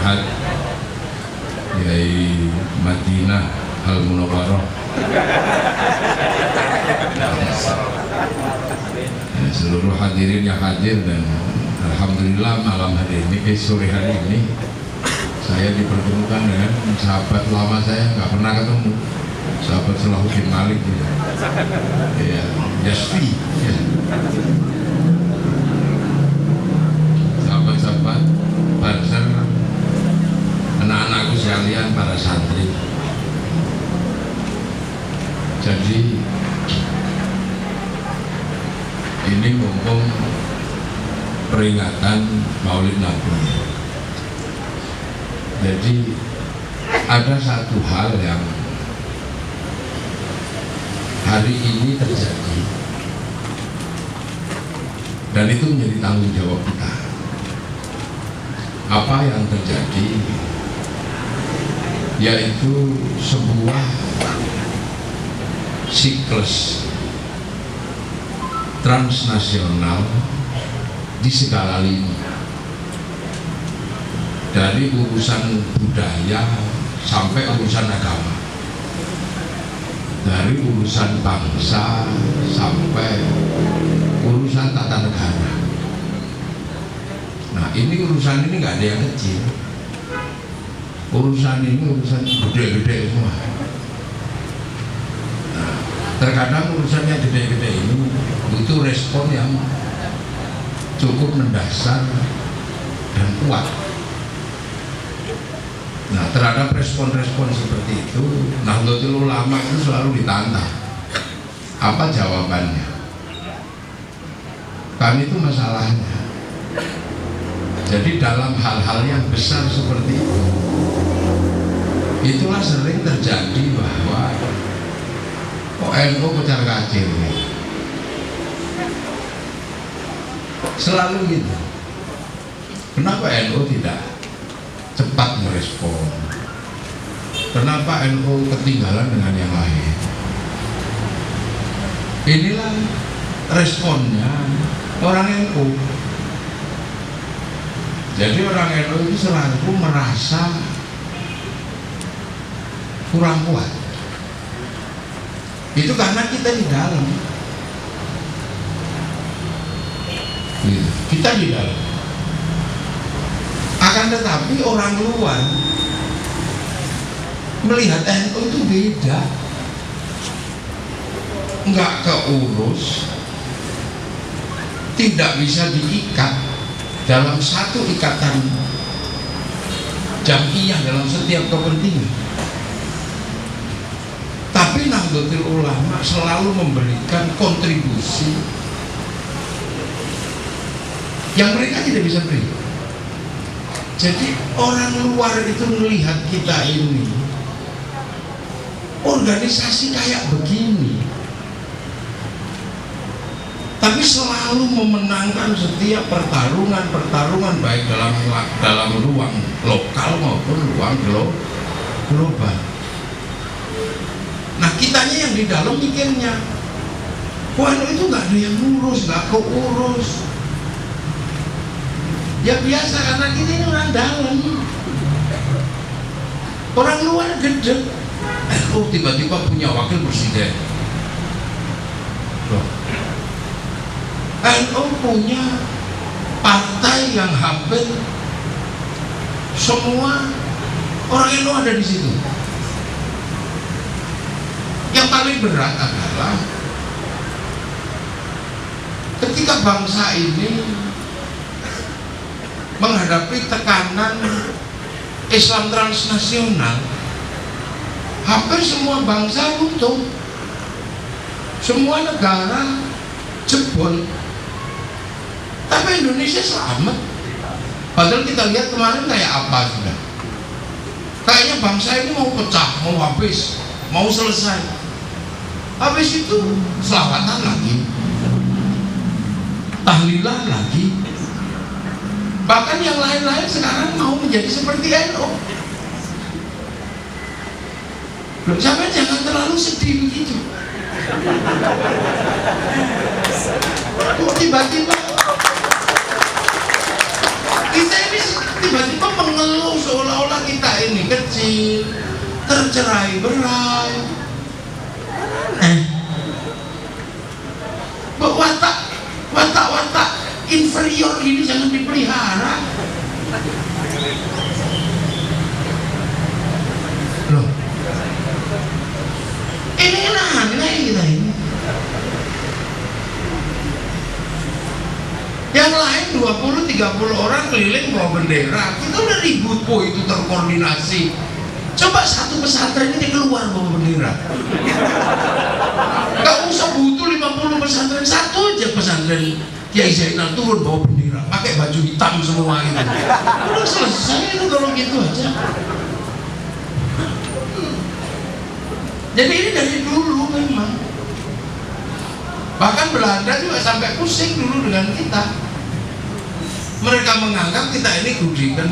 Ahad Kiai Madinah Al Munawwarah. Ya, seluruh hadirin yang hadir, dan alhamdulillah malam hari ini, sore hari ini saya dipertemukan dengan sahabat lama saya, nggak pernah ketemu, sahabat Salahuddin Malik ya, Yasfi ya. Sahabat-sahabat Banser, anak-anakku sekalian, para santri. Jadi ini mumpung peringatan Maulid Nabi, jadi ada satu hal yang hari ini terjadi, dan itu menjadi tanggung jawab kita. Apa yang terjadi? Yaitu sebuah siklus transnasional di segala lini, dari urusan budaya sampai urusan agama, dari urusan bangsa sampai urusan tata negara. Nah, ini urusan ini nggak ada yang kecil. Urusan ini urusan gede-gede semua. Nah, terkadang urusan yang gede-gede ini butuh respon yang cukup mendasar dan kuat. Nah, terhadap respon-respon seperti itu, Nahdlatul Ulama itu selalu ditantang. Apa jawabannya? Kami itu masalahnya. Jadi dalam hal-hal yang besar seperti itu, itulah sering terjadi bahwa kok NU kocar kacir nih. Selalu gitu. Kenapa NU tidak cepat merespon? Kenapa NU ketinggalan dengan yang lain? Inilah responnya orang NU. Jadi orang NU itu selalu merasa kurang kuat. Itu karena kita di dalam. Kita di dalam. Akan tetapi orang luar melihat NU itu beda, nggak keurus, tidak bisa diikat dalam satu ikatan jamiah dalam setiap kepentingan. Tapi Nahdlatul Ulama selalu memberikan kontribusi yang mereka tidak bisa beri. Jadi orang luar itu melihat kita ini organisasi kayak begini, tapi selalu memenangkan setiap pertarungan baik dalam ruang lokal maupun ruang global. Nah, kitanya yang di dalam mikirnya, wah itu nggak ada yang ngurus, nggak keurus. Ya biasa, karena kita ini orang dalam. Orang luar gede, tiba-tiba punya wakil presiden. Loh, NU punya partai yang hampir semua orang NU ada di situ. Yang paling berat adalah ketika bangsa ini menghadapi tekanan Islam transnasional, hampir semua bangsa runtuh, semua negara jebol. Tapi Indonesia selamat. Padahal kita lihat kemarin kayak apa sudah. Kayaknya bangsa ini mau pecah, mau habis, mau selesai. Habis itu selawatan lagi, tahlilan lagi. Bahkan yang lain-lain sekarang mau menjadi seperti NU. Loh, sampai jangan terlalu sedih begitu. Kok tiba-tiba Kita ini tiba-tiba mengeluh seolah-olah kita ini kecil, tercerai-berai. Watak inferior ini jangan dipelihara. Loh, ini aneh kita ini. Yang lain 20-30 orang keliling bawa bendera, kita udah ribut itu terkoordinasi. Coba satu pesantren ini keluar bawa bendera. Gak usah butuh 50 pesantren, satu aja pesantren Kiai Zainal turun bawa bendera, pakai baju hitam semua gitu. Udah selesai itu kalau gitu aja. Jadi ini dari dulu memang. Bahkan Belanda juga sampai pusing dulu dengan kita. Mereka menganggap kita ini gudikan,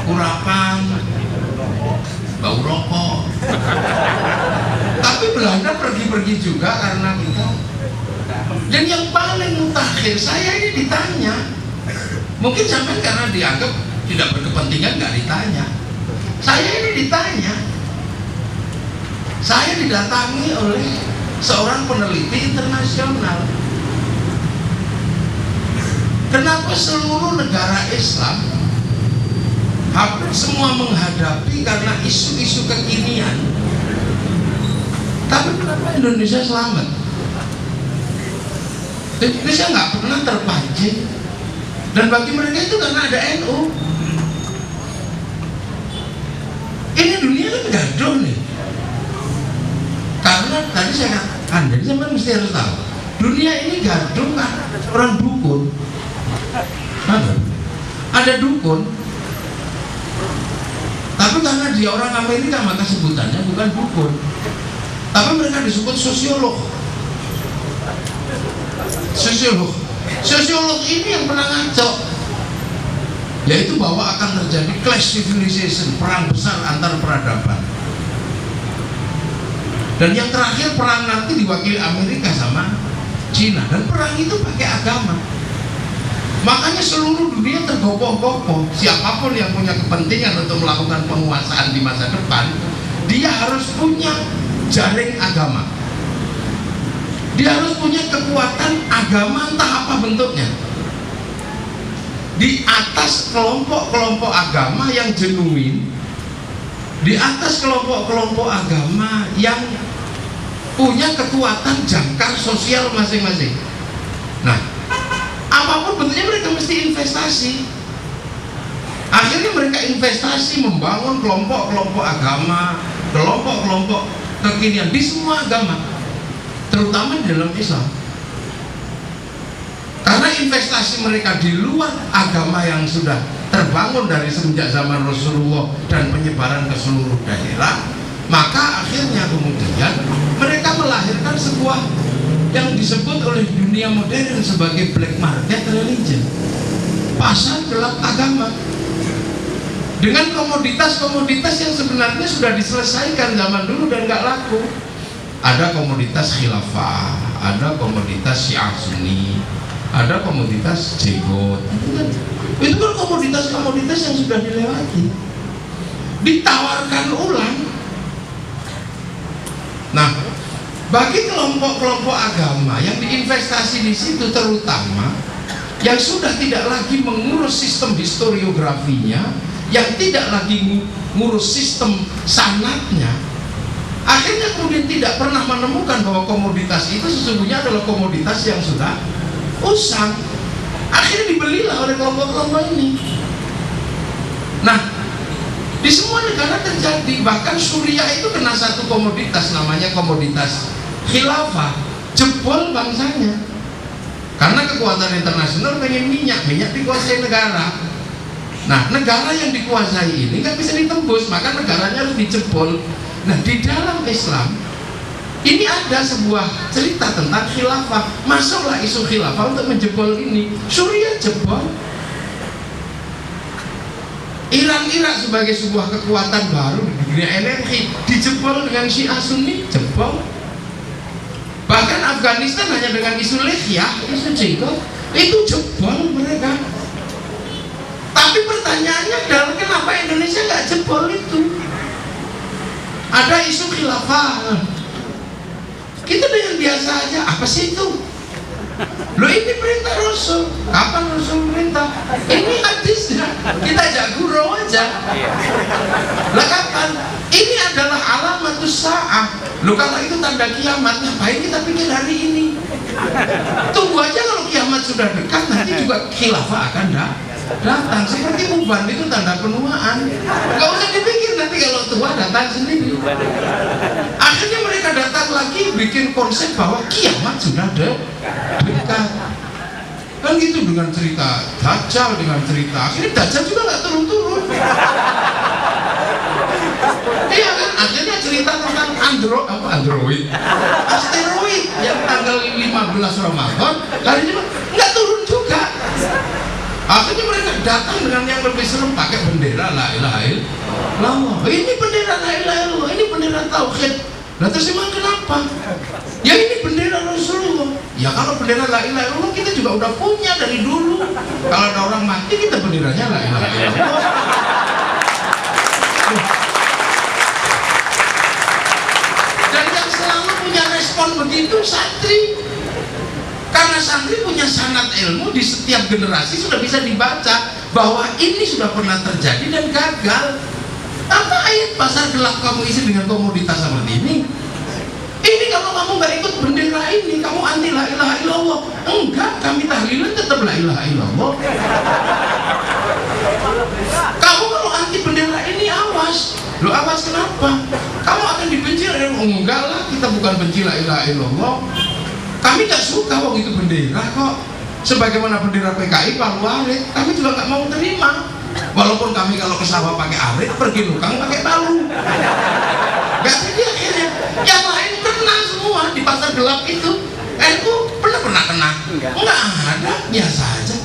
kurapan, bau rokok. Tapi Belanda pergi-pergi juga karena kita. Dan yang paling mutakhir, saya ini ditanya. Mungkin sampai karena dianggap tidak berkepentingan nggak ditanya. Saya ini ditanya. Saya didatangi oleh seorang peneliti internasional. Kenapa seluruh negara Islam hampir semua menghadapi karena isu-isu kekinian, tapi kenapa Indonesia selamat? Indonesia nggak pernah terpancing, dan bagi mereka itu karena ada NU. Ini dunia kan gaduh nih, karena tadi saya katakan, jadi teman mesti harus tahu, dunia ini gaduh kan orang dukun. Ada dukun, tapi karena dia orang Amerika maka sebutannya bukan dukun, tapi mereka disebut sosiolog. Sosiolog ini yang pernah ngaco, yaitu bahwa akan terjadi clash civilization, perang besar antar peradaban. Dan yang terakhir perang nanti diwakili Amerika sama Cina, dan perang itu pakai agama. Makanya seluruh dunia tergopoh-gopoh. Siapapun yang punya kepentingan untuk melakukan penguasaan di masa depan, dia harus punya jaring agama. Dia harus punya kekuatan agama, entah apa bentuknya. Di atas kelompok-kelompok agama yang genuine, di atas kelompok-kelompok agama yang punya kekuatan jangkar sosial masing-masing. Nah, apapun bentuknya mereka mesti investasi. Akhirnya mereka investasi membangun kelompok-kelompok agama, kelompok-kelompok kekinian di semua agama, terutama di dalam Islam. Karena investasi mereka di luar agama yang sudah terbangun dari semenjak zaman Rasulullah dan penyebaran ke seluruh daerah, maka akhirnya kemudian mereka melahirkan sebuah yang disebut oleh dunia modern sebagai black market religion, pasar gelap agama, dengan komoditas-komoditas yang sebenarnya sudah diselesaikan zaman dulu dan nggak laku. Ada komoditas khilafah, ada komoditas Syiah Sunni, ada komoditas jenggot. Itu kan komoditas-komoditas yang sudah dilewati, ditawarkan ulang. Nah, bagi kelompok-kelompok agama yang diinvestasi di situ, terutama yang sudah tidak lagi mengurus sistem historiografinya, yang tidak lagi mengurus sistem sanatnya, akhirnya kemudian tidak pernah menemukan bahwa komoditas itu sesungguhnya adalah komoditas yang sudah usang. Akhirnya dibelilah oleh kelompok-kelompok ini. Nah, di semua negara terjadi. Bahkan Suriah itu kena satu komoditas, namanya komoditas khilafah, jebol bangsanya. Karena kekuatan internasional pengen minyak dikuasai negara. Nah, negara yang dikuasai ini nggak bisa ditembus, maka negaranya harus dijebol. Nah, di dalam Islam ini ada sebuah cerita tentang khilafah. Masuklah isu khilafah untuk menjebol ini. Suriah jebol. Irak sebagai sebuah kekuatan baru di dunia energi dijebol dengan Syiah Sunni, jebol. Bahkan Afghanistan hanya dengan isu Lehya, isu jenggot, Itu jebol mereka. Tapi pertanyaannya adalah kenapa Indonesia nggak jebol itu? Ada isu khilafah, kita dengan biasa aja, apa sih itu? Loh ini perintah Rasul. Kapan Rasul perintah? Ini hadisnya. Kita ajak gurau aja. Lah kapan? Ini adalah alamatus sa'ah. Loh kalau itu tanda kiamat, ngapain kita pikir hari ini? Tunggu aja, kalau kiamat sudah dekat nanti juga khilafah akan datang. Seperti uban itu tanda penuaan. Gak usah dipikir, nanti kalau tua datang sendiri. Akhirnya mereka datang lagi bikin konsep bahwa kiamat sudah dekat. Kan gitu, dengan cerita Dajjal, dengan cerita akhirnya Dajjal juga nggak turun-turun. Iya kan, akhirnya cerita tentang android, asteroid yang tanggal 15 Ramadan kali ini nggak turun juga. Akhirnya mereka datang dengan yang lebih serem, pakai bendera la ilaha illallah. Ini bendera la ilaha illallah, ini bendera tauhid. Nah terus emang kenapa? Ya ini bendera Rasulullah. Ya kalau bendera la ilaha illallah kita juga udah punya dari dulu. Kalau ada orang mati kita benderanya la ilaha illallah. Dan yang selalu punya respon begitu santri. Karena santri punya sanad ilmu, di setiap generasi sudah bisa dibaca bahwa ini sudah pernah terjadi dan gagal. Apa ayat pasar gelap kamu isi dengan komoditas seperti ini? Ini kalau kamu nggak ikut bendera ini, kamu anti la ilaha illallah. Enggak, kami tahlilan tetap la ilaha illallah. Kamu kalau anti bendera ini awas. Lo awas kenapa? Kamu akan dibenci. Enggak lah, kita bukan benci la ilaha illallah. Kami gak suka wong itu bendera kok. Sebagaimana bendera PKI Palu Arit, kami juga gak mau terima. Walaupun kami kalau ke sawah pakai arit, pergi nukang pakai palu. Gak jadi akhirnya. Yang lain kena semua di pasar gelap itu. NU pernah kena? Enggak ada, biasa aja.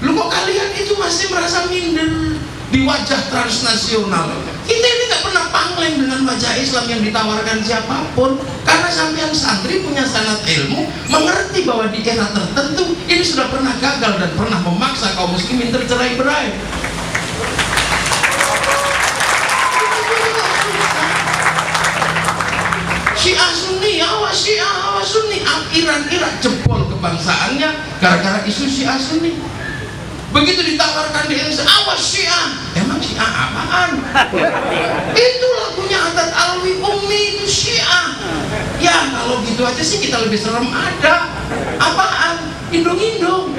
Lu kok kalian itu masih merasa minder di wajah transnasional? Kita ini gak pernah pangling dengan wajah Islam yang ditawarkan siapapun. Karena sampean santri punya sanad ilmu, mengerti bahwa di era tertentu ini sudah pernah gagal dan pernah memaksa kaum muslimin tercerai-berai. Syiah Sunni, awas Syiah, awas Sunni. Iran jebol kebangsaannya gara-gara isu Syiah Sunni. Begitu ditawarkan di Indonesia, awas Syiah. Emang Syiah apaan? Itu lagunya Haddad Alwi Ummi, itu Syiah. Ya kalau gitu aja sih kita lebih serem ada. Apaan? Indung-indung.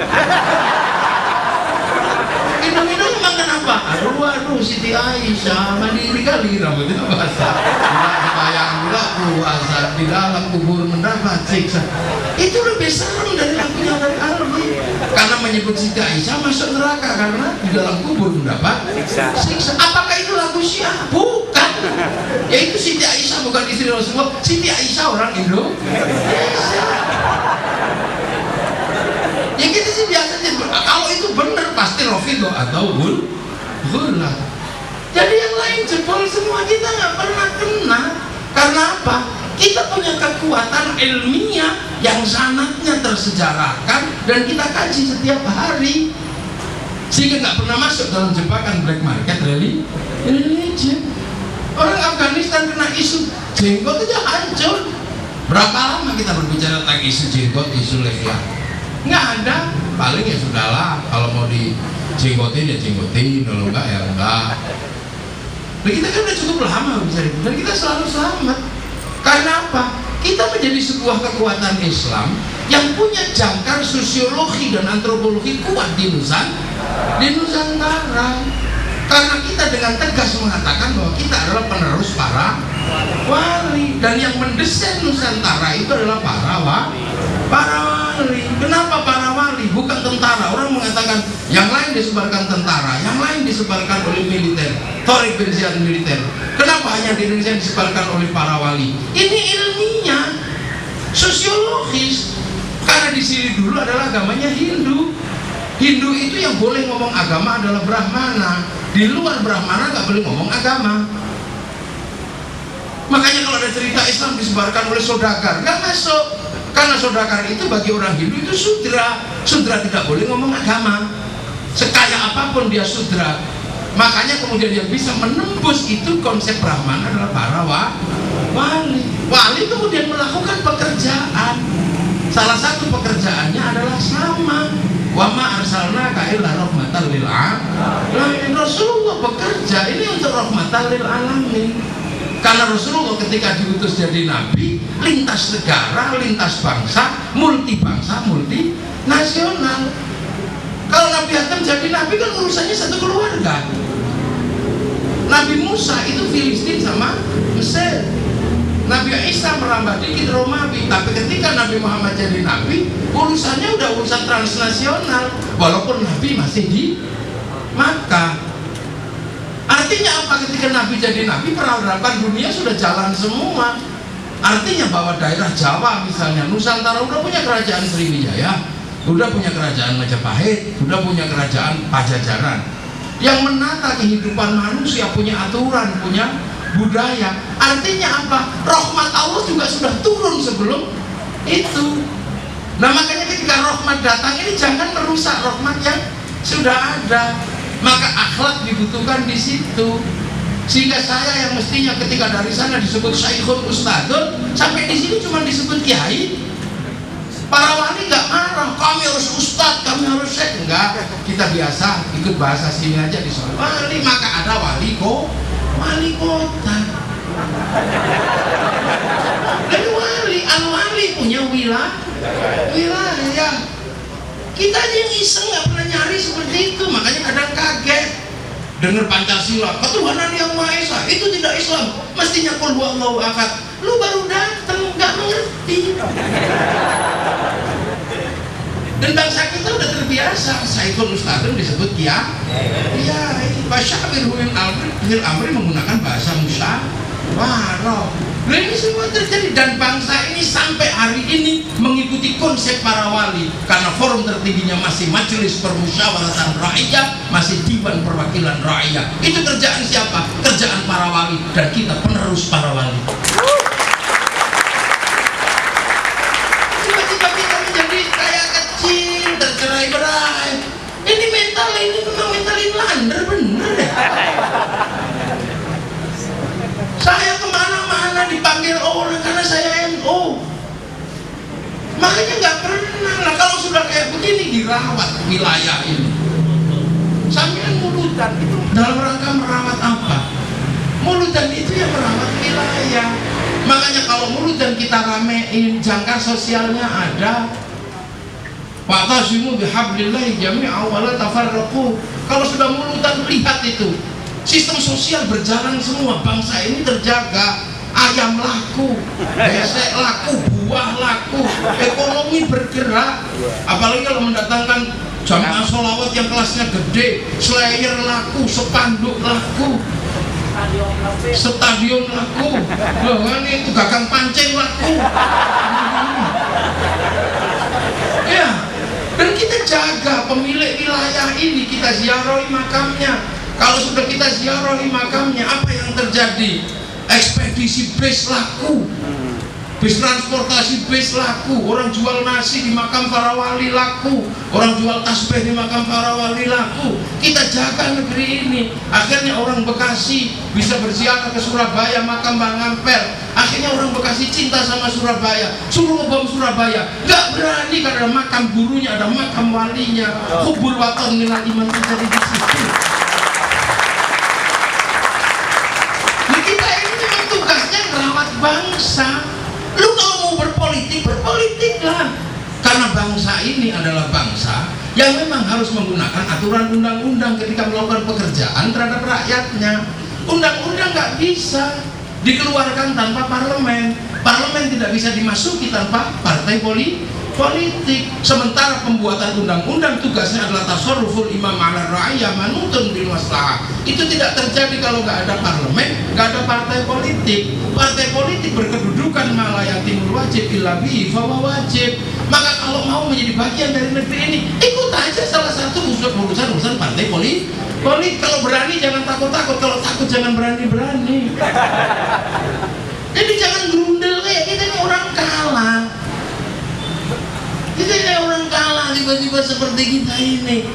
Indung-indung emang kenapa? Aduh Siti Aisyah mandiri kali rambutnya basah. Bayang pula puasa di dalam kubur mendapat siksa. Itu lebih serem dari lagunya dari Alwi. Karena menyebut Siti Aisyah masuk neraka karena di dalam kubur mendapat siksa. Apakah itu lagu Syiah? Bukan. Yaitu Siti Aisyah bukan istri Rasulullah. Siti Aisyah orang Indonesia. Ya kita sih biasanya kalau itu benar pasti Rafidah atau Ghulah. Jadi yang lain jebol semua, kita nggak pernah kena. Karena apa? Kita punya kekuatan ilmiah yang sanadnya tersejarahkan dan kita kaji setiap hari, sehingga nggak pernah masuk dalam jebakan black market religion. Orang Afghanistan kena isu jenggot aja hancur. Berapa lama kita berbicara tentang isu jenggot, isu lehya? Nggak ada. Paling ya sudahlah, kalau mau dijenggotin ya jenggotin, kalau enggak ya enggak. Nah, kita kan udah cukup lama bisa itu dan kita selalu selamat. Karena apa? Kita menjadi sebuah kekuatan Islam yang punya jangkar sosiologi dan antropologi kuat di Nusantara. Karena kita dengan tegas mengatakan bahwa kita adalah penerus para wali, dan yang mendesain Nusantara itu adalah para wali. Kenapa para wali? Bukan tentara. Orang mengatakan yang lain disebarkan tentara, yang lain disebarkan oleh militer, Tariq bin Ziyad militer. Kenapa hanya di Indonesia disebarkan oleh para wali? Ini ilmiah, sosiologis. Karena di sini dulu adalah agamanya Hindu. Hindu itu yang boleh ngomong agama adalah Brahmana. Di luar Brahmana nggak boleh ngomong agama. Makanya kalau ada cerita Islam disebarkan oleh saudagar, nggak masuk. Karena sodakar itu bagi orang Hindu itu sudra. Sudra tidak boleh ngomong agama. Sekaya apapun dia sudra. Makanya kemudian yang bisa menembus itu konsep Brahman adalah para wali. Wali kemudian melakukan pekerjaan. Salah satu pekerjaannya adalah sama. Wa ma arsalnaka illa rahmatan lil alamin. Rasulullah bekerja ini untuk rahmatan lil alamin. Karena Rasulullah ketika diutus jadi nabi, lintas negara, lintas bangsa, multi nasional. Kalau Nabi Adam jadi nabi kan urusannya satu keluarga. Nabi Musa itu Filistin sama Mesir. Nabi Isa merambah dikit Romawi. Tapi ketika Nabi Muhammad jadi nabi, urusannya udah urusan transnasional. Walaupun nabi masih di Makkah. Artinya apa? Ketika Nabi jadi nabi, peradaban dunia sudah jalan semua. Artinya bahwa daerah Jawa misalnya, Nusantara udah punya kerajaan Sriwijaya, udah punya kerajaan Majapahit, udah punya kerajaan Pajajaran yang menata kehidupan manusia, punya aturan, punya budaya. Artinya apa? Rahmat Allah juga sudah turun sebelum itu. Nah makanya ketika rahmat datang ini jangan merusak rahmat yang sudah ada. Maka akhlak dibutuhkan di situ. Sehingga saya yang mestinya ketika dari sana disebut Syekhun Ustadun, sampai di sini cuma disebut kiai. Para wali nggak marah, kami harus ustad, kami harus syekh. Enggak, kita biasa ikut bahasa sini aja di soal wali. Maka ada wali kota. Dan wali, al-wali punya wilayah. Kita aja yang iseng nggak pernah nyari seperti itu. Makanya kadang kaget dengar Pancasila, ketuhanan yang Maha Esa, itu tidak Islam. Mestinya qul huwallahu ahad. Lu baru datang nggak mengerti. Dan bangsa kita udah terbiasa Syekhul Ustadun disebut ya. Iya, Basyabirul amri menggunakan bahasa musyawarah. Nah ini semua terjadi dan bangsa ini sampai hari ini mengikuti konsep para wali karena forum tertingginya masih Majelis Permusyawaratan Rakyat, masih Dewan Perwakilan Rakyat. Itu kerjaan siapa? Kerjaan para wali dan kita penerus para wali. Tiba-tiba kita menjadi kayak kecil, tercerai-berai. Ini mental ini memang mentalin lander bener deh. Saya kemana-mana dipanggil orang karena saya NU. Makanya nggak pernah lah kalau sudah kayak begini dirawat wilayah ini. Sambil mulutan itu dalam rangka merawat apa? Mulutan itu yang merawat wilayah. Makanya kalau mulutan kita ramein, jangkar sosialnya ada. Wa'tasimu bihablillahi jami'an wa la tafarraqu. Kalau sudah mulutan lihat itu. Sistem sosial berjalan semua, bangsa ini terjaga, ayam laku, besek laku, buah laku, ekonomi bergerak. Apalagi kalau mendatangkan jamaah sholawat yang kelasnya gede, slayer laku, spanduk laku, stadion laku, loh kan itu gagang pancing laku. Ya, dan kita jaga pemilik wilayah ini, kita ziarahi makamnya. Kalau sudah kita ziarahi makamnya, apa yang terjadi? Ekspedisi bis laku, bis transportasi bis laku, orang jual nasi di makam para wali laku, orang jual tasbih di makam para wali laku. Kita jaga negeri ini. Akhirnya orang Bekasi bisa berziarah ke Surabaya, makam Bang Ampel. Akhirnya orang Bekasi cinta sama Surabaya, suruh ngebom Surabaya. Nggak berani karena makam gurunya, ada makam walinya. Hubul waton minal iman terjadi di situ. Bangsa, lu kalau mau berpolitik, berpolitiklah. Karena bangsa ini adalah bangsa yang memang harus menggunakan aturan undang-undang ketika melakukan pekerjaan terhadap rakyatnya. Undang-undang nggak bisa dikeluarkan tanpa parlemen. Parlemen tidak bisa dimasuki tanpa partai politik. Sementara pembuatan undang-undang tugasnya adalah tasarruful imam ala ra'iyah manutun bil maslahah. Itu tidak terjadi kalau nggak ada parlemen, nggak ada partai politik. Partai politik berkedudukan malayatimul wajib illa bihi fawa wajib. Maka kalau mau menjadi bagian dari negeri ini, ikut aja salah satu urusan partai politik. Kalau berani jangan takut-takut, kalau takut jangan berani-berani. Jadi jangan grundel kayak kita ini orang kalah. masalah tiba-tiba seperti kita ini.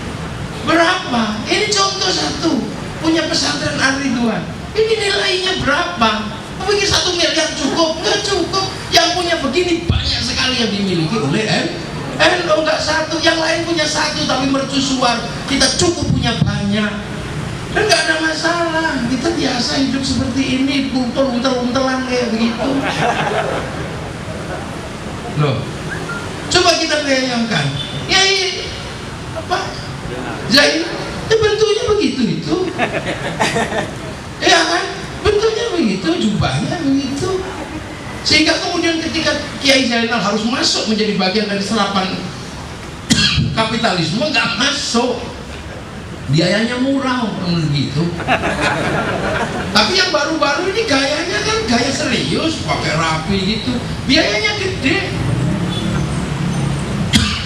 Berapa? Ini contoh satu, punya pesantren Ar-Ridwan. Ini nilainya berapa? Pikir 1 miliar cukup? Nggak cukup. Yang punya begini banyak sekali yang dimiliki oleh NU. Nggak satu, yang lain punya satu tapi mercusuar. Kita cukup punya banyak. Dan nggak ada masalah. Kita biasa hidup seperti ini, untel-untelan kayak begitu. Loh, coba kita bayangkan. Ya ini apa? Zain, ya bentuknya begitu itu. Ya kan? Bentuknya begitu, jubahnya begitu. Sehingga kemudian ketika Kiai Zainal harus masuk menjadi bagian dari serapan kapitalisme, nggak masuk. Biayanya murah, begitu. Tapi yang baru-baru ini gayanya kan gaya serius, pakai rapi gitu. Biayanya gede.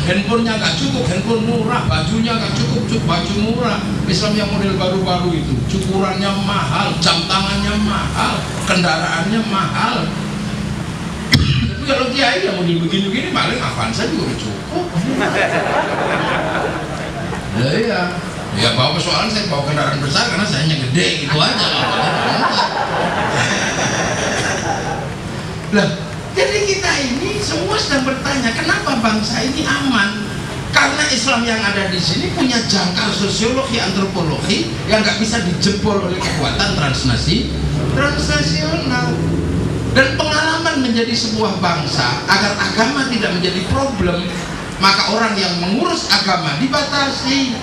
Handphonenya nggak cukup, handphone murah, bajunya nggak cukup, baju murah. Islam yang model baru-baru itu, cukurannya mahal, jam tangannya mahal, kendaraannya mahal. Tapi kalau Kiai yang model begini-begini, paling Avanza juga udah cukup. Ya iya, ya bawa persoalan saya bawa kendaraan besar karena sayanya gede, gitu aja. Lah, jadi kita ini semua sedang bertanya, kenapa bangsa ini aman? Karena Islam yang ada di sini punya jangkar sosiologi, antropologi yang nggak bisa dijebol oleh kekuatan transnasional. Dan pengalaman menjadi sebuah bangsa agar agama tidak menjadi problem, maka orang yang mengurus agama dibatasi.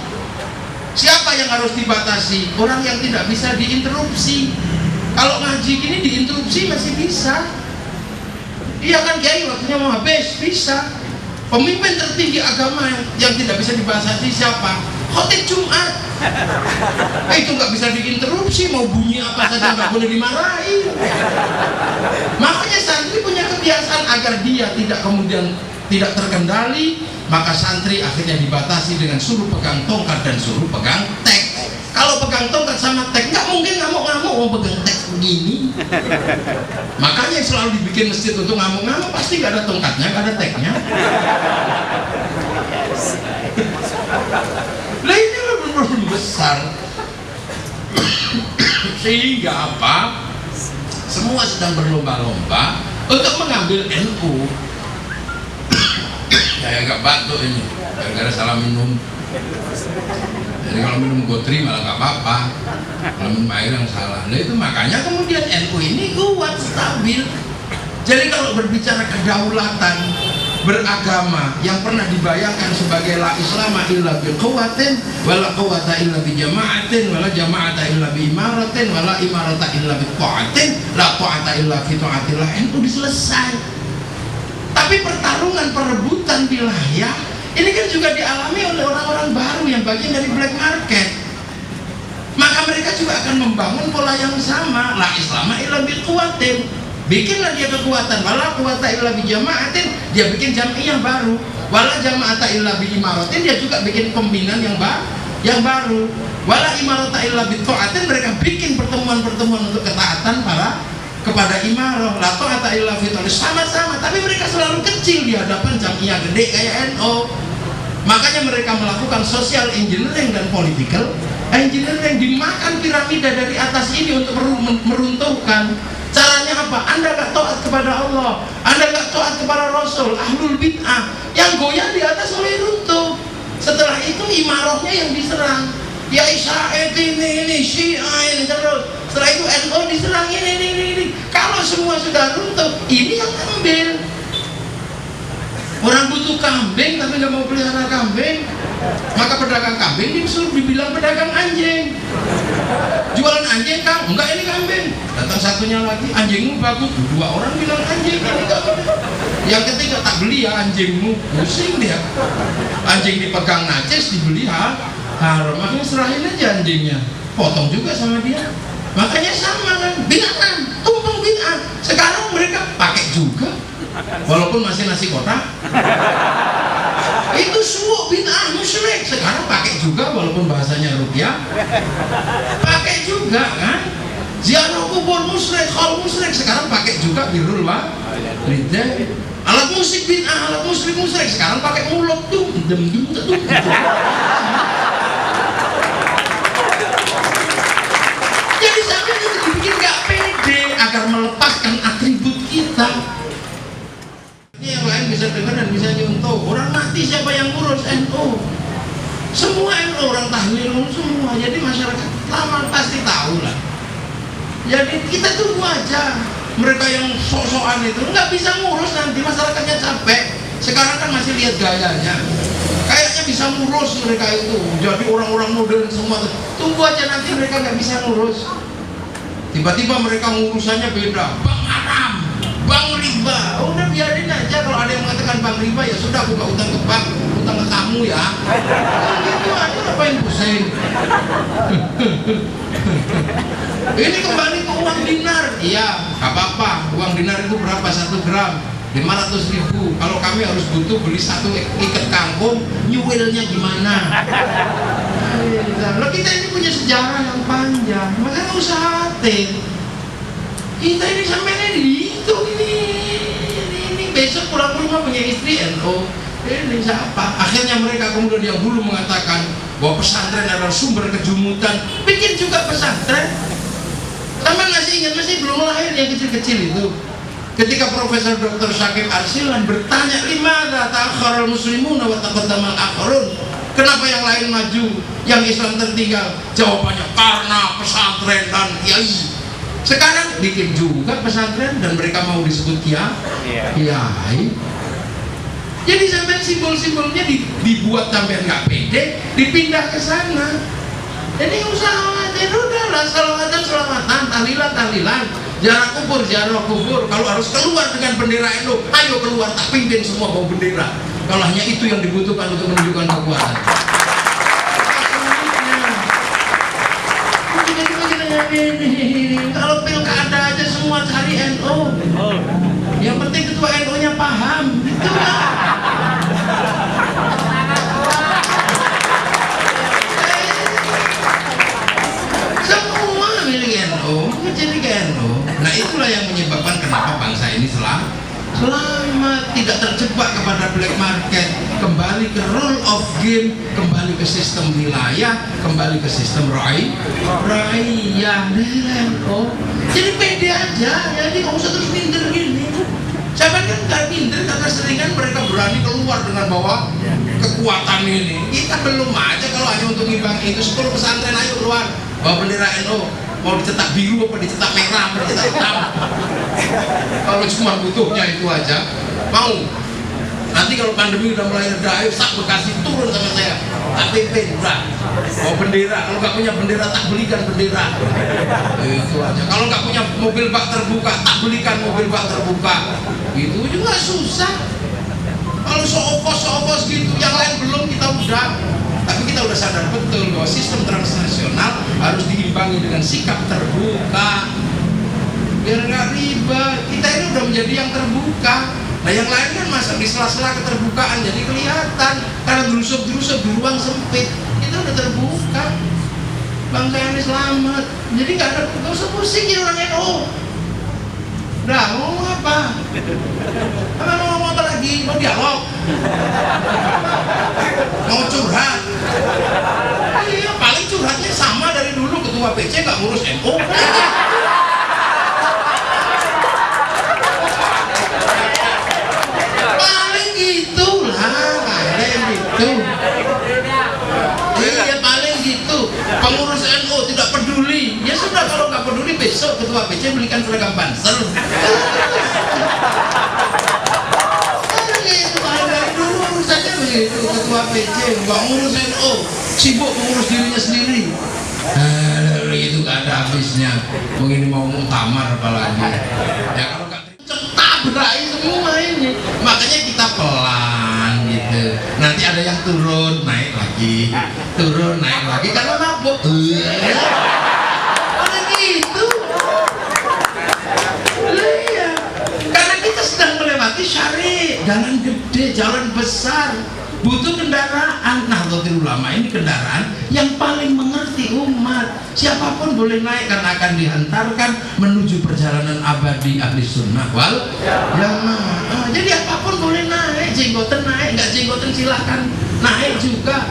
Siapa yang harus dibatasi? Orang yang tidak bisa diinterupsi. Kalau ngaji gini diinterupsi masih bisa. Iya kan Kiai, waktunya mau habis, bisa. Pemimpin tertinggi agama yang tidak bisa dibatasi siapa? Khotib Jumat. Itu nggak bisa diinterupsi, mau bunyi apa saja nggak boleh dimarahi. Makanya santri punya kebiasaan agar dia tidak kemudian tidak terkendali, maka santri akhirnya dibatasi dengan suruh pegang tongkat dan suruh pegang teks. Kalau pegang tongkat sama teks nggak mungkin ngamuk-ngamuk mau pegang teks begini. Makanya selalu dibikin masjid untuk ngamuk-ngamuk, pasti nggak ada tongkatnya, nggak ada teksnya. Lah ini belum besar. Sehingga apa? Semua sedang berlomba-lomba untuk mengambil NU. Saya agak batuk ini, gara-gara salah minum. Jadi kalau minum gotri malah nggak apa-apa, kalau minum air yang salah. Nah itu makanya kemudian NU ini kuat, stabil. Jadi kalau berbicara kedaulatan beragama yang pernah dibayangkan sebagai la islama illa bi quwwatin wala quwwata illa bi jama'atin wala jama'ata illa bi imaratin wala imarata illa bi ta'atin la ta'ata illa fi ta'atillah, NU diselesai. Tapi pertarungan perebutan wilayah ini kan juga dialami oleh orang-orang baru yang bagian dari black market. Maka mereka juga akan membangun pola yang sama, la islama illa bi quwwatin. Bikinlah dia kekuatan, wala quwwata illa bi jama'atin, dia bikin jamiah baru, wala jama'ata illa bi imaratin, dia juga bikin pembinaan yang baru, wala imarata illa bi ta'atin, mereka bikin pertemuan-pertemuan untuk ketaatan kepada imarah, la ta'ata illa fi ta'atin, sama-sama, tapi mereka selalu kecil di hadapan jamiah gede kayak NU. Makanya mereka melakukan social engineering dan political engineering, dimakan piramida dari atas ini untuk meruntuhkan. Caranya apa? Anda gak taat kepada Allah, Anda gak taat kepada Rasul, ahlul bid'ah, yang goyah di atas mulai runtuh. Setelah itu imarahnya yang diserang, ya Isyaid ini, Syiah ini terus. Setelah itu NU diserang ini. Kalau semua sudah runtuh, ini yang ambil. Orang butuh kambing tapi nggak mau pelihara kambing, maka pedagang kambing disuruh dibilang pedagang anjing. Jualan anjing kan? Enggak, ini kambing. Datang satunya lagi, anjingmu bagus. 2 orang bilang anjing, ini kambing. Yang ketiga, tak beli ya anjingmu. Pusing dia. Anjing dipegang najis, dibeli haram. Makanya serahin aja anjingnya. Potong juga sama dia. Makanya sama kan, bid'ah, tumpeng bid'ah. Sekarang mereka pakai juga. Walaupun masih nasi kotak. Itu suuk bid'ah musyrik. Sekarang pakai juga walaupun bahasanya rupiah. Pakai juga kan. ziarah kubur musyrik, khol musyrik, sekarang pakai juga birrul walidain. Alat musik bid'ah, alat musyrik sekarang pakai mulut tuh, dem. Jadi sampai itu dibikin gak pede agar melepaskan atribut kita. Ini yang lain bisa dengar dan bisa nyontoh. Orang mati siapa yang ngurus? NU. Semua NU, orang tahlil semua. Jadi masyarakat lama pasti tahu lah. Jadi kita tunggu aja. Mereka yang sok-sokan itu nggak bisa ngurus, nanti masyarakatnya capek. Sekarang kan masih lihat gayanya, kayaknya bisa ngurus mereka itu. Jadi orang-orang modern semua. Tunggu aja nanti mereka nggak bisa ngurus. Tiba-tiba mereka ngurusannya beda. Bank haram, bank riba. Udah biarin aja. Kalau ada yang mengatakan bank riba, ya sudah, buka utang ke bank, utang ke kamu ya. Gitu aja, ngapain pusing? Ini kembali ke uang dinar. Iya, gak apa-apa. Uang dinar itu berapa? 1 gram 500.000. Kalau kami harus butuh beli 1 ikat kangkung, nyuwilnya gimana? Loh, kita ini punya sejarah yang panjang, makanya nggak usah khawatir. Kita ini sampai itu ini besok pulang rumah punya istri NU. Ini siapa? Akhirnya mereka kemudian yang dulu mengatakan bahwa pesantren adalah sumber kejumutan, bikin juga pesantren. Sama masih ingat, masih belum lahir yang kecil-kecil itu. Ketika Profesor Dr. Syakib Arsilan bertanya, "Limadza ta'akhkharal muslimuna wa taqaddamal akharun?" Kenapa yang lain maju, yang Islam tertinggal? Jawabannya karena pesantren dan kiai. Sekarang bikin juga pesantren dan mereka mau disebut kiai. Jadi sampai simbol-simbolnya dibuat sampai nggak pede, dipindah ke sana. Jadi usaha aja, udahlah, selamatan, tahlilan, ziarah kubur. Kalau harus keluar dengan bendera NU, ayo keluar, tak pimpin semua bawa bendera. Kalau hanya itu yang dibutuhkan untuk menunjukkan kekuatan. Kalau pilkada aja semua cari NU. Yang penting ketua NU-nya paham, gitu lah. Semua milik NU, jadi ke NU. Nah itulah yang menyebabkan kenapa bangsa ini selamat, tidak terjebak kepada black market, kembali ke rule of game, kembali ke sistem wilayah, kembali ke sistem rakyat. Jadi pede aja, jadi nggak usah terus minder gini. Saya kan nggak minder karena seringan mereka berani keluar dengan bawa kekuatan ini. Kita belum aja, kalau hanya untuk ngibang itu 10 pesantren ayo keluar bawa bendera NU. Mau dicetak biru apa dicetak merah apa dicetak hitam. Kalau cuma butuhnya itu aja mau. Nanti kalau pandemi udah mulai reda, ayo sak Bekasi turun sama saya, tak pimpin udah mau bendera. Kalau nggak punya bendera tak belikan bendera. Itu aja. Kalau nggak punya mobil bak terbuka tak belikan mobil bak terbuka. Itu juga susah. Kalau so-opos gitu, yang lain belum, kita udah. Tapi kita udah sadar betul bahwa sistem transnasional harus diimbangi dengan sikap terbuka, biar nggak ribet. Kita ini udah menjadi yang terbuka. Nah yang lain kan masuk di sela-sela keterbukaan, jadi kelihatan karena drusup-drusup di ruang sempit. Kita udah terbuka, bangsa ini selamat. Jadi nggak usah pusing ya orang NU. Udah mau ngomong apa? Mau ngomong apa lagi? Mau dialog? Mau curhat? Iya, paling curhatnya sama dari dulu, ketua PC nggak ngurus NU. Paling gitulah, paling gitu. Iya, paling gitu. Pengurus NU tidak peduli. Ya sudah, kalau nggak peduli besok ketua PC belikan seragam Pansel. Begitu ketua PC nggak ngurus NU, sibuk mengurus dirinya sendiri. Itu gak ada habisnya. Mungkin mau muktamar apalagi. Ya kalau nggak tabrak semua ini. Makanya kita pelan gitu. Nanti ada yang turun naik lagi, turun naik lagi karena mabuk. Karena gitu. Iya. Karena kita sedang melewati syari, jalan gede, jalan besar. butuh kendaraan. Nahdlatul Ulama ini kendaraan yang paling mengerti umat. Siapapun boleh naik karena akan dihantarkan menuju perjalanan abadi ahli sunnah wal jamaah. Jadi apapun boleh naik, jenggoten naik, nggak jenggoten silahkan naik juga.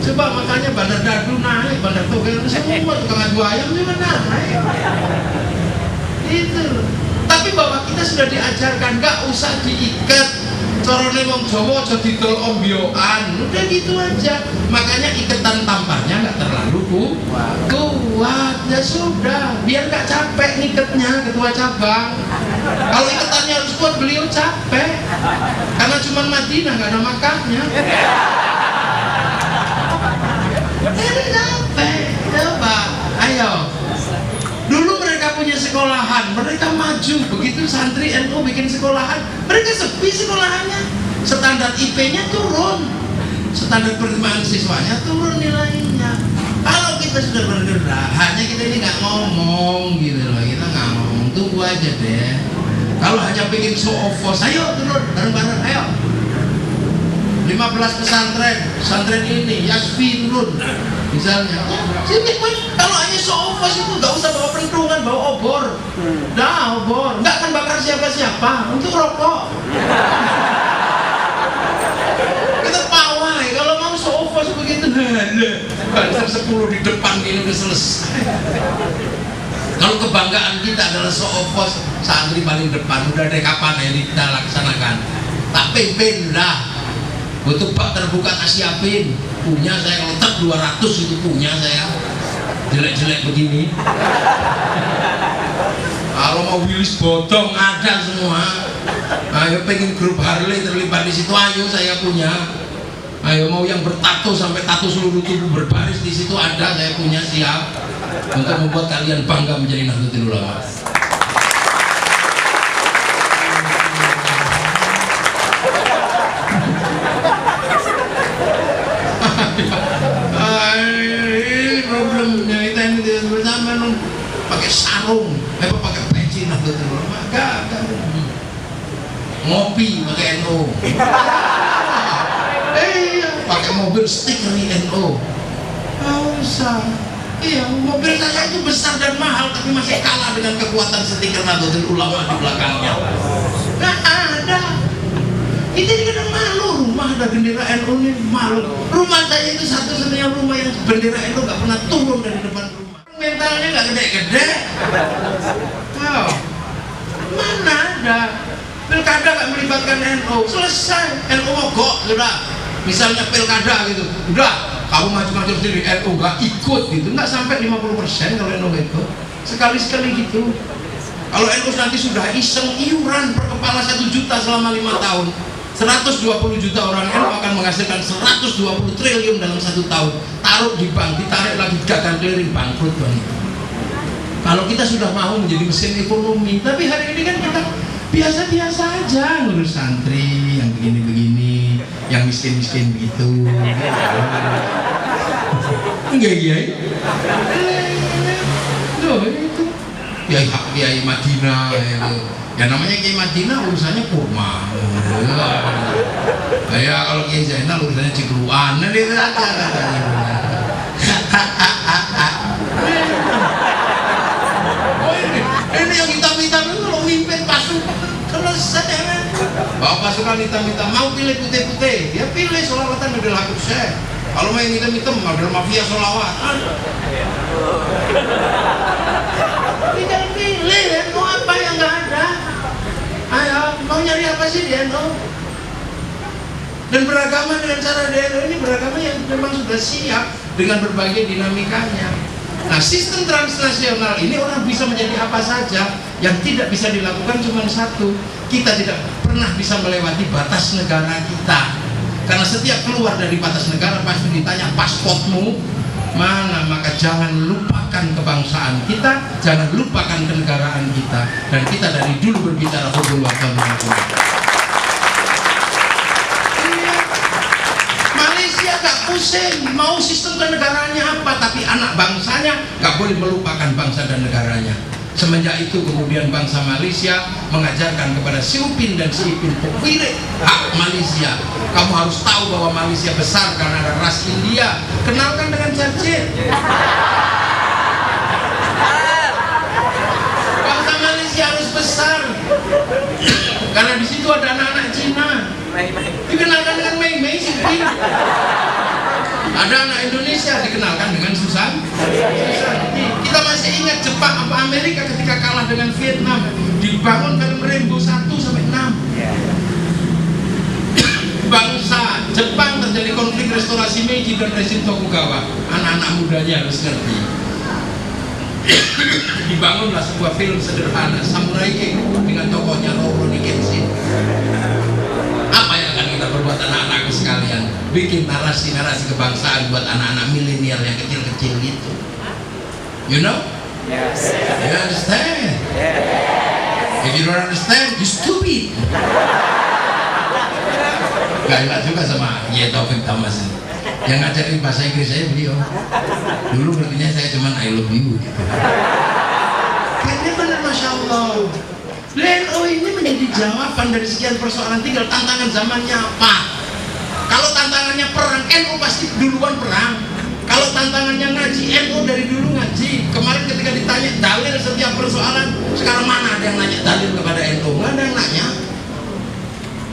Coba makanya Bandar Dadu naik, Bandar Togel semua tukang adu ayam juga naik. Itu. Tapi bahwa kita sudah diajarkan nggak usah diikat. Corone wong Jawa aja didol ombyoan, udah gitu aja. Makanya iketan tampaknya nggak terlalu kuat, ya sudah, biar nggak capek ngiketnya ketua cabang. Kalau iketannya harus kuat, beliau capek, karena cuma Madinah nggak ada Makkahnya. Ini capek, coba, ayo. Dulu mereka punya sekolahan, mereka maju. Begitu santri NU bikin sekolahan, mereka sepi sekolahannya. Standar IP-nya turun, standar penerimaan siswanya turun nilainya. Kalau kita sudah bergerak, hanya kita ini nggak ngomong gitu loh, kita nggak ngomong, tunggu aja deh. Kalau hanya bikin show of force, ayo turun bareng-bareng, ayo. 15 pesantren ini, Yasfi turun misalnya. Sini kalau hanya show of force itu nggak usah bawa pentungan, bawa obor. Nah, obor nggak akan bakar siapa-siapa, untuk rokok. Kita pawai kalau mau show of force begitu, banser 10 di depan ini udah selesai. Kalau kebanggaan kita adalah show of force, santri paling depan, udah dari kapan ini kita laksanakan, tak pimpin dah. Butuh bak terbuka tak siapin, punya saya letak 200 itu punya saya, jelek-jelek begini. Kalau mau Willis bodong ada semua. Ayo pengen grup Harley terlibat di situ, ayo saya punya. Ayo mau yang bertato sampai tato seluruh tubuh berbaris di situ ada, saya punya, siap untuk membuat kalian bangga menjadi Nahdlatul Ulama. Problemnya kita ini bersama pakai sarung, pakai peci Nahdlatul Ulama, gak. Ngopi pakai NU. Pakai mobil stiker NU. Nggak usah. Iya, mobil saya itu besar dan mahal, tapi masih kalah dengan kekuatan stiker Nahdlatul Ulama di belakangnya. Nggak ada. Kita ini kadang malu, rumah ada bendera NU ini malu. Rumah saya itu satu-satunya rumah yang bendera NU nggak pernah turun dari depan rumah. Mentalnya nggak gede-gede. Oh, mana ada? Pilkada nggak melibatkan NU, selesai. NU mogok sudah. Misalnya pilkada gitu, udah kamu maju-maju sendiri, NU nggak ikut gitu, nggak sampai 50% kalau NU nggak ikut. Sekali-sekali gitu. Kalau NU nanti sudah iseng iuran per kepala 1 juta selama 5 tahun, 120 juta orang NU akan menghasilkan 120 triliun dalam 1 tahun. Taruh di bank, ditarik lagi gagal clearing, bangkrut bang. Kalau kita sudah mau menjadi mesin ekonomi, tapi hari ini kan kita biasa-biasa aja ngurus santri yang begini-begini, yang miskin-miskin begitu. Enggak iya. Loh itu. Kiai Madinah ya namanya Kiai Madinah urusannya kurma. Ya kalau Kiai Zainal urusannya cikruan, itu aja. Ini yang hitam-hitam itu kalau mimpin pasukan selesai. Bawa pasukan hitam-hitam, mau pilih putih-putih, ya pilih sholawatan model Habib Syekh. Kalau mau yang hitam-hitam model mafia sholawat, tinggal pilih ya, mau apa yang nggak ada. Ayo, mau nyari apa sih dia dan beragama dengan cara dia ini beragama yang memang sudah siap dengan berbagai dinamikanya. Nah, sistem transnasional ini orang bisa menjadi apa saja, yang tidak bisa dilakukan cuma satu, kita tidak pernah bisa melewati batas negara kita, karena setiap keluar dari batas negara pasti ditanya pasportmu mana. Maka jangan lupakan kebangsaan kita, jangan lupakan kenegaraan kita, dan kita dari dulu berbicara hubul watan. Malaysia gak pusing mau sistem kenegaranya apa, tapi anak bangsanya gak boleh melupakan bangsa dan negaranya. Semenjak itu kemudian bangsa Malaysia mengajarkan kepada si Upin dan si Ipin pemilik hak Malaysia. Kamu harus tahu bahwa Malaysia besar karena ada ras India. Kenalkan dengan Churchill. Bangsa Malaysia harus besar karena di situ ada anak-anak Cina. Dikenalkan dengan Mei Mei si Upin. Ada anak Indonesia dikenalkan dengan Susan. Kita masih ingat Jepang apa Amerika ketika kalah dengan Vietnam, dibangun film Rainbow 1 sampai 6. Bangsa Jepang terjadi konflik restorasi Meiji dan rezim Tokugawa. Anak-anak mudanya harus ngerti. Dibangunlah sebuah film sederhana Samurai King dengan tokohnya Rurouni Kenshin. Apa yang akan kita perbuat anak-anakku sekalian? Bikin narasi-narasi kebangsaan buat anak-anak milenial yang kecil-kecil gitu. You know? Yes. You understand? If you don't understand, you stupid. Gak enak juga sama Taufik Thomas ini. Yang ngajarin bahasa Inggris saya beliau. Dulu berarti saya cuman I love you gitu. Kayaknya benar, Masya Allah. DNO ini menjadi jawaban dari sekian persoalan, tinggal tantangan zamannya apa. Kalau tantangannya perang, NU pasti duluan perang. Kalau tantangannya ngaji, NU dari dulu ngaji. Kemarin ketika ditanya dalil setiap persoalan, sekarang mana ada yang nanya dalil kepada NU? Nggak ada yang nanya.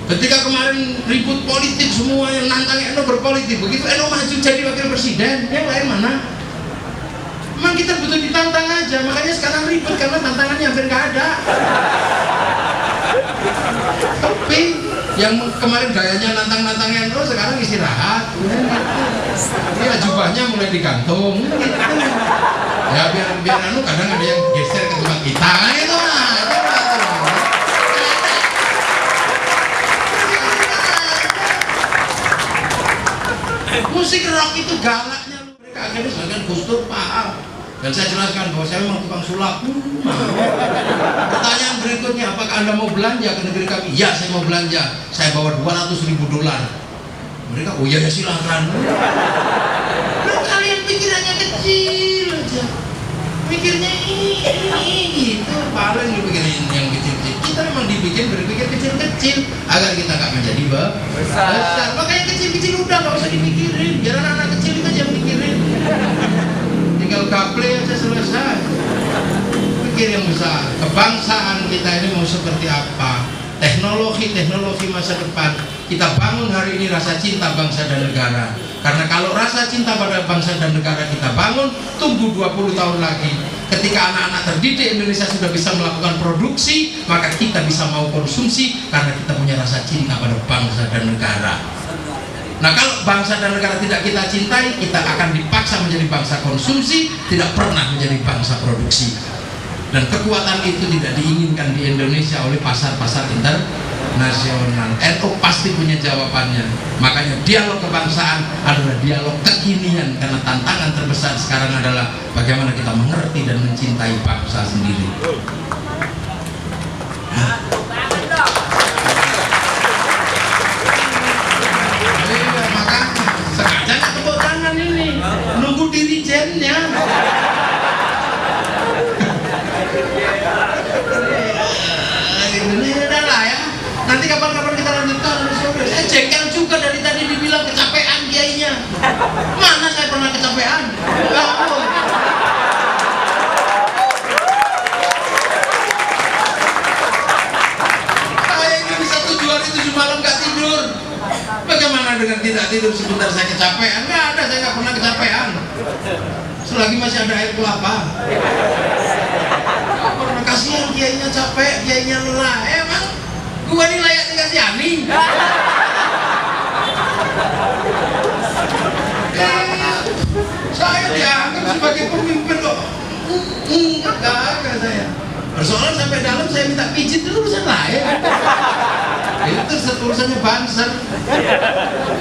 Ketika kemarin ribut politik, semua yang nantang NU berpolitik. Begitu NU maju jadi wakil presiden, yang lain mana? Memang kita butuh ditantang aja, makanya sekarang ribut karena tantangannya hampir nggak ada. Tapi yang kemarin gayanya nantang-nantang NU sekarang istirahat. Ya jubahnya mulai digantung. Ya biar anu kadang ada yang geser ke tempat kita, itu lah. Musik rock itu galaknya mereka akhirnya sebagian Gus Dur paham. Dan saya jelaskan bahwa saya memang tukang sulap. Pertanyaan berikutnya, apakah Anda mau belanja ke negeri kami? Ya, saya mau belanja. Saya bawa $200.000. Mereka, oh ya silahkan. Loh, kalian pikirannya kecil aja. Mikirnya ini gitu. Paling dipikirin yang kecil-kecil. Kita memang dibikin berpikir kecil-kecil agar kita nggak menjadi besar. Makanya kecil-kecil udah nggak usah dipikirin. Biar anak-anak kecil itu aja yang mikirin. Tinggal gaple aja selesai. Pikir yang besar. Kebangsaan kita ini mau seperti apa? Teknologi masa depan. Kita bangun hari ini rasa cinta bangsa dan negara. Karena kalau rasa cinta pada bangsa dan negara kita bangun, tunggu 20 tahun lagi. Ketika anak-anak terdidik Indonesia sudah bisa melakukan produksi, maka kita bisa mau konsumsi karena kita punya rasa cinta pada bangsa dan negara. Nah, kalau bangsa dan negara tidak kita cintai, kita akan dipaksa menjadi bangsa konsumsi, tidak pernah menjadi bangsa produksi. Dan kekuatan itu tidak diinginkan di Indonesia oleh pasar-pasar internasional. NU pasti punya jawabannya. Makanya dialog kebangsaan adalah dialog kekinian, karena tantangan terbesar sekarang adalah bagaimana kita mengerti dan mencintai bangsa sendiri. Makanya tepuk tangan ini, nunggu dirijennya. Ini udah lah ya. Nanti kapan-kapan kita lanjutkan. Saya jengkel juga dari tadi dibilang kecapean kiainya. Mana saya pernah kecapean? Saya ini bisa 7 hari 7 malam gak tidur. Bagaimana dengan tidak tidur sebentar saya kecapean? Nggak ada, saya nggak pernah kecapean. Selagi masih ada air kelapa. Kasihan kiainya capek, kiainya lelah. Emang gua ini layak dikasihani? Saya dianggap sebagai pemimpin kok. Enggak saya. Persoalan sampai dalam saya minta pijit itu urusan lain. Itu urusannya Banser.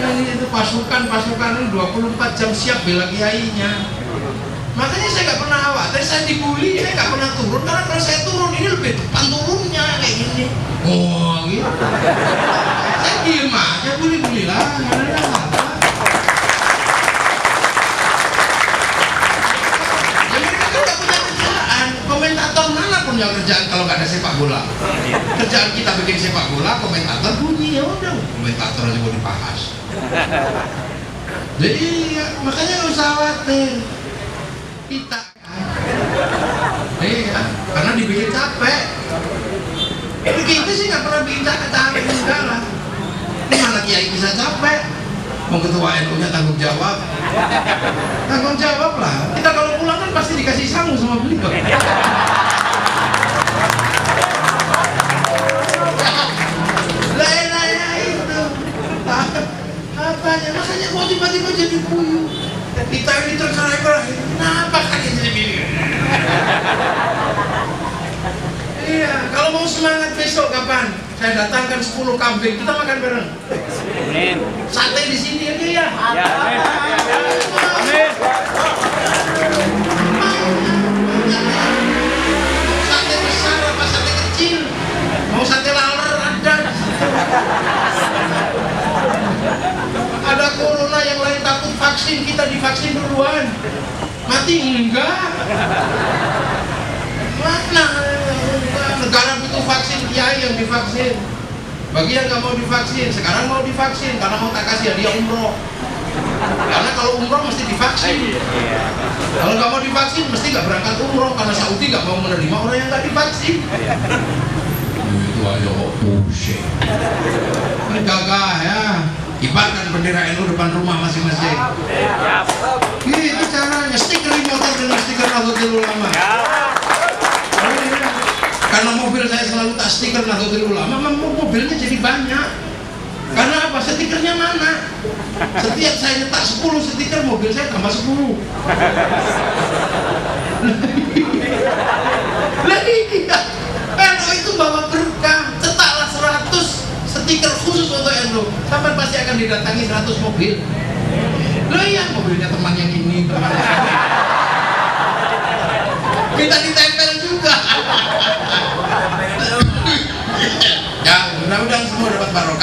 Ini itu pasukan ini 24 jam siap bela kiainya. Makanya saya nggak pernah khawatir, saya dibully, saya nggak pernah turun, karena kalau saya turun ini lebih depan turunnya kayak gini. Oh gitu. Saya diem aja, bully lah, nggak ada apa. Ya mereka kan nggak punya kerjaan, komentator mana punya kerjaan kalau nggak ada sepak bola. Kerjaan kita bikin sepak bola, komentator bunyi, ya udah komentator aja mau dibahas. Jadi ya, makanya nggak usah khawatir kita. Iya, karena dibikin capek. Tapi kita sih nggak pernah bikin capek enggak lah. Ini mana kiai bisa capek? Mau ketua NU-nya tanggung jawab. Tanggung jawab lah. Kita kalau pulang kan pasti dikasih sangu sama beliau. Lah enaknya itu. Apanya? Makanya kok tiba-tiba jadi puyuh. Kita ini terkerai-kerai. Kenapa kalian jadi begini? Iya, kalau mau semangat besok kapan? Saya datangkan 10 kambing, kita makan bareng. Amin. Sate di sini aja ya. Ya, amin. Amin. Mau sate besar apa sate kecil? Mau sate laler ada. Ada corona yang lain takut vaksin, kita divaksin duluan. Mati enggak? Mana? Negara butuh vaksin, kiai yang divaksin. Bagi yang nggak mau divaksin, sekarang mau divaksin karena mau tak kasih hadiah umroh. Karena kalau umroh mesti divaksin. Kalau nggak mau divaksin, mesti nggak berangkat umroh karena Saudi nggak mau menerima orang yang nggak divaksin. Itu aja kok pusing. Ini gagah ya. Kibarkan bendera NU depan rumah masing-masing. Itu caranya. Stiker di motor dengan stiker Nahdlatul Ulama. Karena mobil saya selalu tak stiker Nahdlatul Ulama, mobilnya jadi banyak. Karena apa? Stikernya mana? Setiap saya nyetak 10 stiker, mobil saya tambah 10. Lah iya, NU itu bawa berkah. Cetaklah 100 stiker khusus untuk NU. Sampai pasti akan didatangi 100 mobil. Lah iya, mobilnya teman yang ini, teman yang ini. Minta ditempel juga. Ya, mudah-mudahan semua dapat barokah.